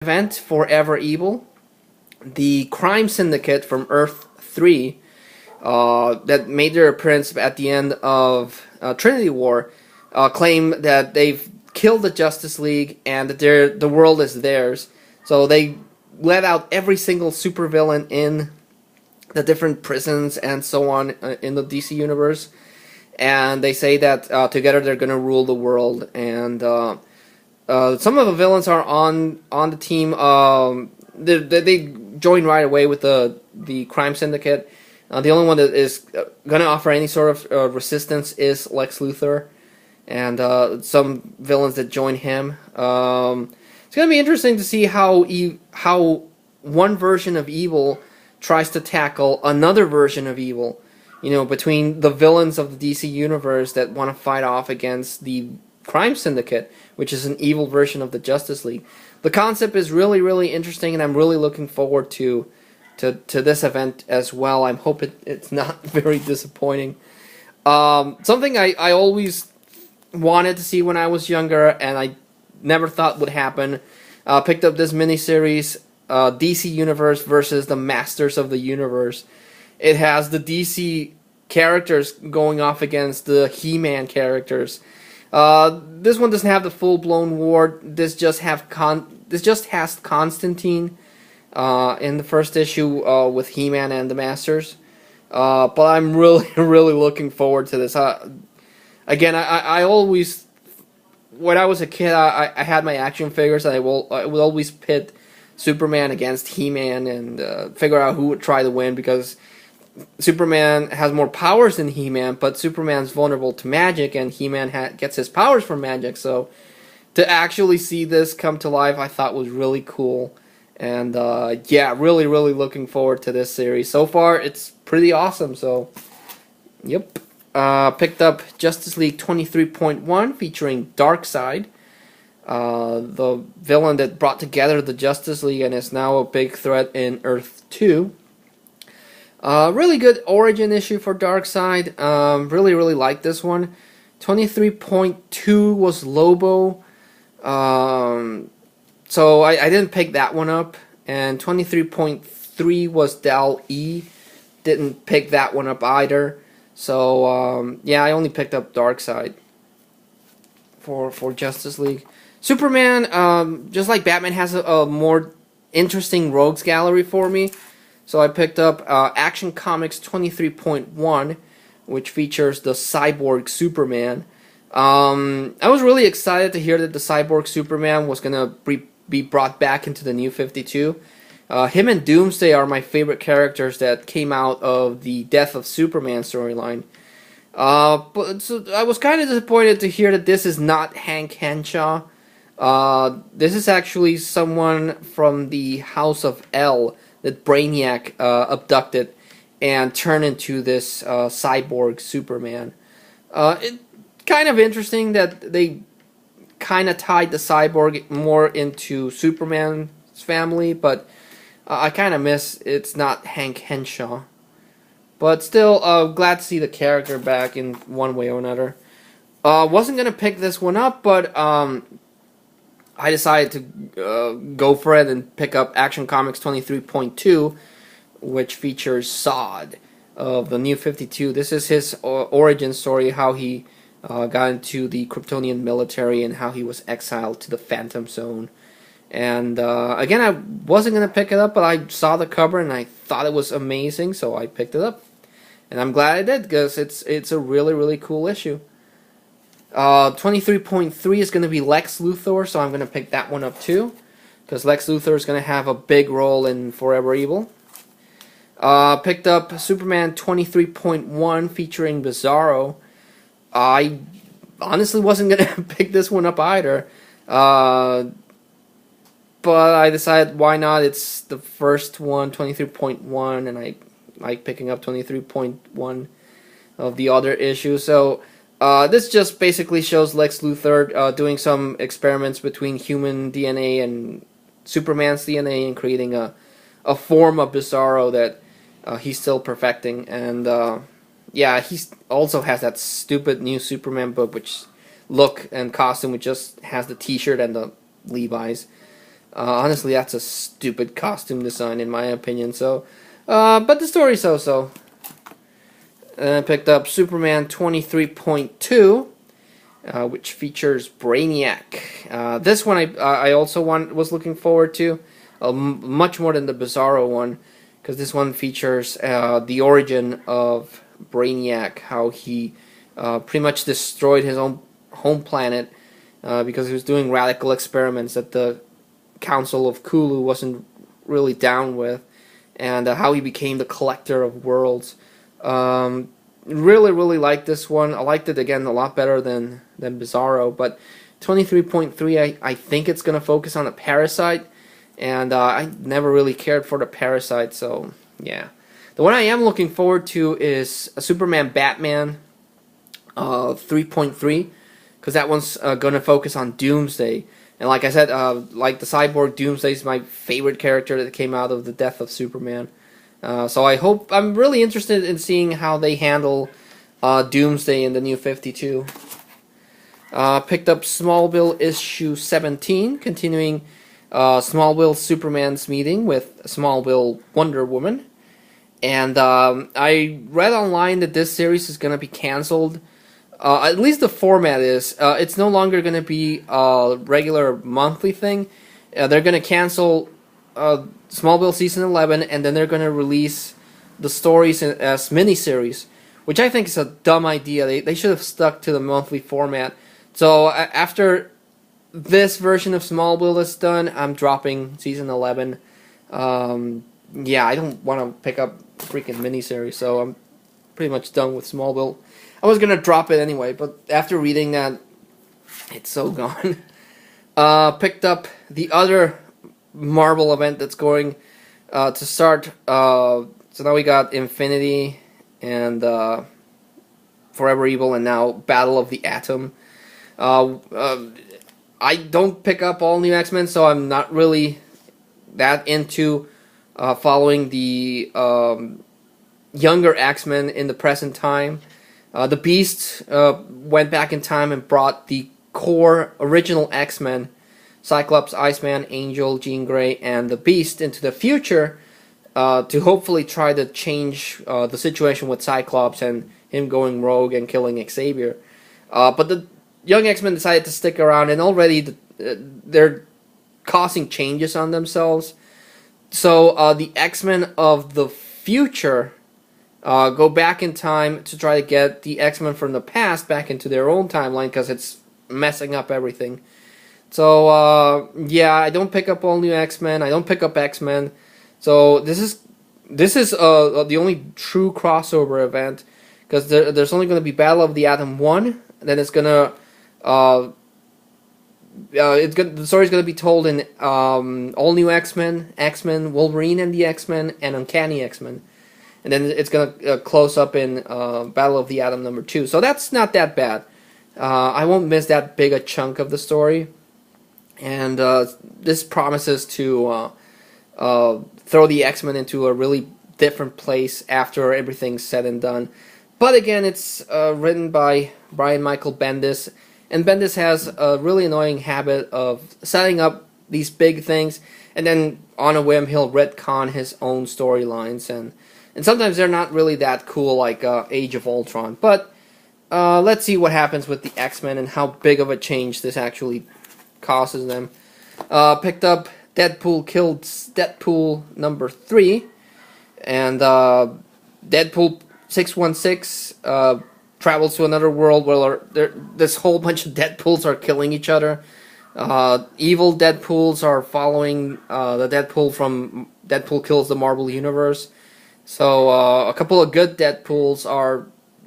event Forever Evil, the crime syndicate from Earth 3 that made their appearance at the end of Trinity War claim that they've killed the Justice League and that the world is theirs. So they let out every single supervillain in the different prisons and so on in the DC universe. And they say that together they're going to rule the world. And some of the villains are on the team. They join right away with the crime syndicate. The only one that is going to offer any sort of resistance is Lex Luthor, and some villains that join him. It's going to be interesting to see how one version of evil tries to tackle another version of evil. You know, between the villains of the DC universe that want to fight off against the crime syndicate, which is an evil version of the Justice League. The concept is really, really interesting, and I'm really looking forward to this event as well. I hope it's not very disappointing. Something I always wanted to see when I was younger, and I never thought would happen. Picked up this miniseries, DC Universe versus the Masters of the Universe. It has the DC characters going off against the He-Man characters. This one doesn't have the full-blown war. This just has Constantine in the first issue with He-Man and the Masters. But I'm really, really looking forward to this. Again, I always, when I was a kid, I had my action figures, and I would always pit Superman against He-Man and figure out who would try to win, because Superman has more powers than He-Man, but Superman's vulnerable to magic, and He-Man gets his powers from magic. So to actually see this come to life, I thought was really cool. And yeah, really, really looking forward to this series. So far, it's pretty awesome. So, yep. Picked up Justice League 23.1 featuring Darkseid, the villain that brought together the Justice League and is now a big threat in Earth 2. Really good origin issue for Darkseid. Really, really like this one. 23.2 was Lobo. So I didn't pick that one up. And 23.3 was Dal-E. Didn't pick that one up either. So, yeah, I only picked up Darkseid for Justice League. Superman, just like Batman, has a more interesting rogues gallery for me. So I picked up Action Comics 23.1, which features the Cyborg Superman. I was really excited to hear that the Cyborg Superman was going to be brought back into the New 52. Him and Doomsday are my favorite characters that came out of the Death of Superman storyline. But so I was kind of disappointed to hear that this is not Hank Henshaw. This is actually someone from the House of L that Brainiac abducted and turned into this cyborg Superman. It kind of interesting that they kind of tied the cyborg more into Superman's family, but I kind of miss it's not Hank Henshaw. But still, glad to see the character back in one way or another. Wasn't going to pick this one up, but I decided to go for it and pick up Action Comics 23.2, which features Zod of the New 52. This is his origin story, how he got into the Kryptonian military and how he was exiled to the Phantom Zone. And again, I wasn't going to pick it up, but I saw the cover and I thought it was amazing, so I picked it up. And I'm glad I did, because it's a really, really cool issue. 23.3 is going to be Lex Luthor, so I'm going to pick that one up too, because Lex Luthor is going to have a big role in Forever Evil. Picked up Superman 23.1 featuring Bizarro. I honestly wasn't going to pick this one up either, but I decided why not. It's the first one, 23.1, and I like picking up 23.1 of the other issue. So this just basically shows Lex Luthor doing some experiments between human DNA and Superman's DNA and creating a form of Bizarro that he's still perfecting. And yeah, he also has that stupid new Superman book, which look and costume, which just has the T-shirt and the Levi's. Honestly, that's a stupid costume design in my opinion. So, but the story's so-so. I picked up Superman 23.2, which features Brainiac. This one I also was looking forward to, much more than the Bizarro one, because this one features the origin of Brainiac, how he pretty much destroyed his own home planet because he was doing radical experiments that the Council of Cthulhu wasn't really down with, and how he became the collector of worlds. Really liked this one. I liked it again a lot better than Bizarro, but 23.3, I think it's going to focus on a parasite, and I never really cared for the parasite, so yeah. The one I am looking forward to is a Superman Batman 3.3, because that one's going to focus on Doomsday. And like I said, like the Cyborg, Doomsday is my favorite character that came out of the death of Superman. So I'm really interested in seeing how they handle Doomsday in the New 52. Picked up Smallville issue 17, continuing Smallville Superman's meeting with Smallville Wonder Woman. And I read online that this series is going to be canceled. At least the format is. It's no longer going to be a regular monthly thing. They're going to cancel Smallville Season 11, and then they're going to release the stories as miniseries, which I think is a dumb idea. They should have stuck to the monthly format. So after this version of Smallville is done, I'm dropping Season 11. Yeah, I don't want to pick up freaking miniseries, so I'm pretty much done with Smallville. I was going to drop it anyway, but after reading that, it's so gone. Picked up the other Marvel event that's going to start. So now we got Infinity and Forever Evil, and now Battle of the Atom. I don't pick up all new X-Men, so I'm not really that into following the younger X-Men in the present time. The Beast went back in time and brought the core original X-Men, Cyclops, Iceman, Angel, Jean Grey, and the Beast into the future to hopefully try to change the situation with Cyclops and him going rogue and killing Xavier. But the young X-Men decided to stick around, and already they're causing changes on themselves. So the X-Men of the future go back in time to try to get the X-Men from the past back into their own timeline because it's messing up everything. So yeah, I don't pick up all new X-Men. I don't pick up X-Men. So this is the only true crossover event, because there's only going to be Battle of the Atom 1. Then it's gonna the story's going to be told in all new X-Men, X-Men, Wolverine and the X-Men, and Uncanny X-Men. And then it's going to close up in Battle of the Atom number 2. So that's not that bad. I won't miss that big a chunk of the story. And this promises to throw the X-Men into a really different place after everything's said and done. But again, it's written by Brian Michael Bendis. And Bendis has a really annoying habit of setting up these big things, and then on a whim he'll retcon his own storylines. And sometimes they're not really that cool, like Age of Ultron. But let's see what happens with the X-Men and how big of a change this actually causes them. Picked up Deadpool Killed Deadpool number 3. And Deadpool 616 travels to another world where this whole bunch of Deadpools are killing each other. Evil Deadpools are following the Deadpool from Deadpool Kills the Marvel Universe. So a couple of good Deadpools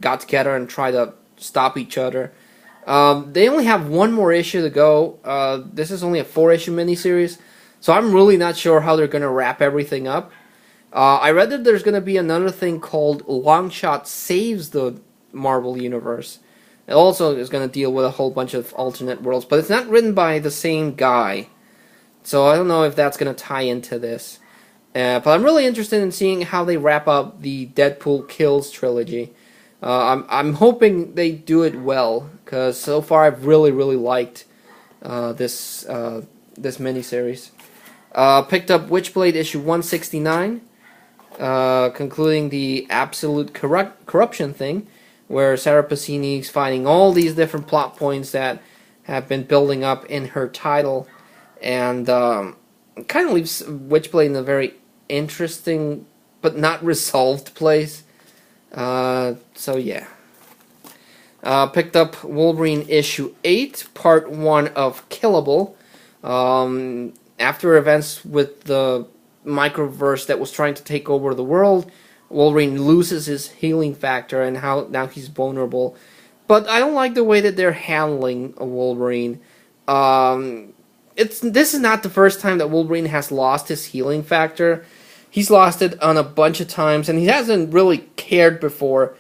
got together and try to stop each other. They only have one more issue to go. This is only a 4-issue miniseries, so I'm really not sure how they're going to wrap everything up. I read that there's going to be another thing called Longshot Saves the Marvel Universe. It also is going to deal with a whole bunch of alternate worlds, but it's not written by the same guy. So I don't know if that's going to tie into this. But I'm really interested in seeing how they wrap up the Deadpool Kills trilogy. I'm hoping they do it well, because so far I've really liked this miniseries. Picked up Witchblade issue 169, concluding the absolute corruption thing, where Sarah Pacini's finding all these different plot points that have been building up in her title, and kind of leaves Witchblade in a very interesting but not resolved place. So yeah. Picked up Wolverine issue 8, part 1 of Killable. After events with the microverse that was trying to take over the world, Wolverine loses his healing factor and how now he's vulnerable. But I don't like the way that they're handling a Wolverine. This is not the first time that Wolverine has lost his healing factor. He's lost it on a bunch of times, and he hasn't really cared before.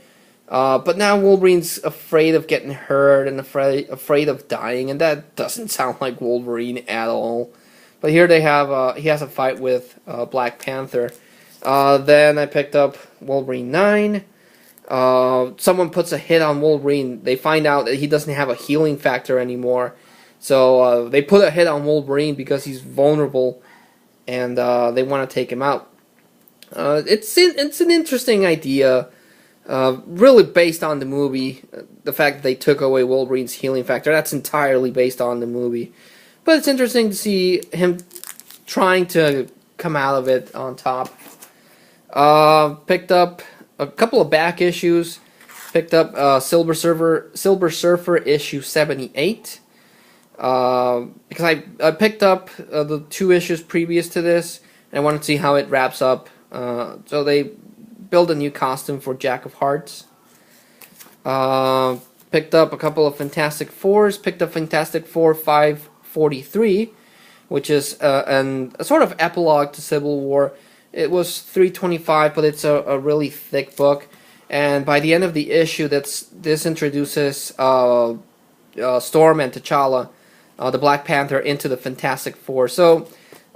But now Wolverine's afraid of getting hurt and afraid of dying, and that doesn't sound like Wolverine at all. But here they have he has a fight with Black Panther. Then I picked up Wolverine 9. Someone puts a hit on Wolverine. They find out that he doesn't have a healing factor anymore. So they put a hit on Wolverine because he's vulnerable, and they want to take him out. It's an interesting idea. Really based on the movie, the fact that they took away Wolverine's healing factor, that's entirely based on the movie. But it's interesting to see him trying to come out of it on top. Picked up a couple of back issues. Picked up Silver Surfer issue 78. Because I picked up the 2 issues previous to this, and I wanted to see how it wraps up. So they build a new costume for Jack of Hearts. Picked up a couple of Fantastic Fours. Picked up Fantastic Four 543, which is a sort of epilogue to Civil War. It was 325, but it's a really thick book. And by the end of the issue, this introduces Storm and T'Challa, the Black Panther, into the Fantastic Four. So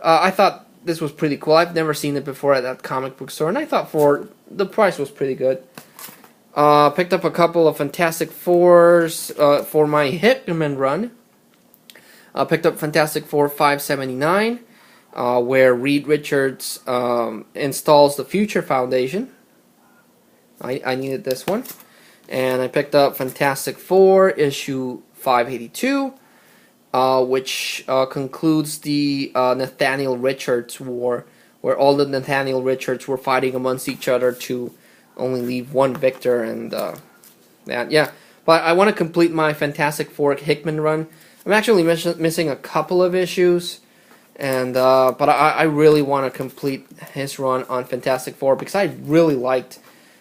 I thought this was pretty cool. I've never seen it before at that comic book store, and I thought the price was pretty good. Picked up a couple of Fantastic Fours for my Hickman run. Picked up Fantastic Four 579, where Reed Richards installs the Future Foundation. I needed this one. And I picked up Fantastic Four issue 582. Which concludes the Nathaniel Richards War, where all the Nathaniel Richards were fighting amongst each other to only leave one victor, and yeah. But I want to complete my Fantastic Four Hickman run. I'm actually missing a couple of issues, and but I really want to complete his run on Fantastic Four because I really liked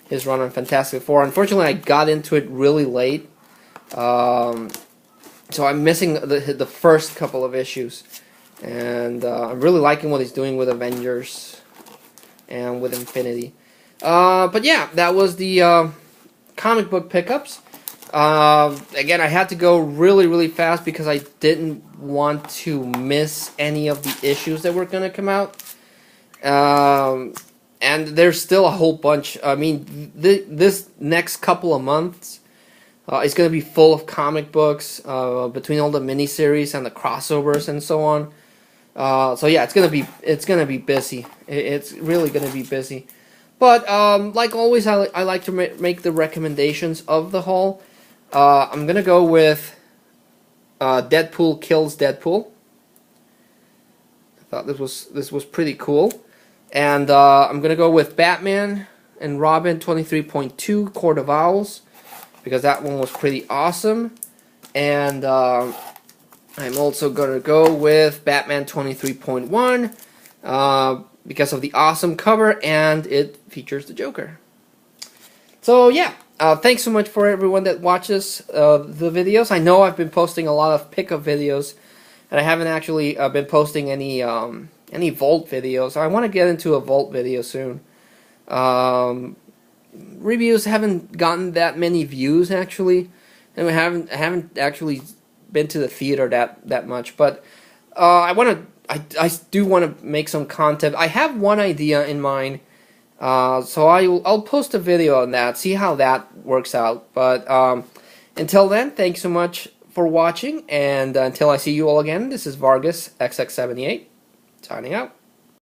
his run on Fantastic Four. Unfortunately, I got into it really late. So I'm missing the first couple of issues, and I'm really liking what he's doing with Avengers and with Infinity. But yeah, that was the comic book pickups. Again, I had to go really fast because I didn't want to miss any of the issues that were going to come out. And there's still a whole bunch. I mean, this next couple of months, it's going to be full of comic books between all the miniseries and the crossovers and so on. So yeah, it's gonna be busy. It's really gonna be busy. But like always, I like to make the recommendations of the haul. I'm gonna go with Deadpool Kills Deadpool. I thought this was pretty cool, and I'm gonna go with Batman and Robin 23.2 Court of Owls, because that one was pretty awesome. And I'm also going to go with Batman 23.1 because of the awesome cover, and it features the Joker. So yeah, thanks so much for everyone that watches the videos. I know I've been posting a lot of pickup videos, and I haven't actually been posting any Vault videos. I want to get into a Vault video soon. Reviews haven't gotten that many views actually, and I haven't actually been to the theater that much. But I do want to make some content. I have one idea in mind, so I'll post a video on that, see how that works out. But until then, thanks so much for watching, and until I see you all again, this is Vargas XX78. Signing out.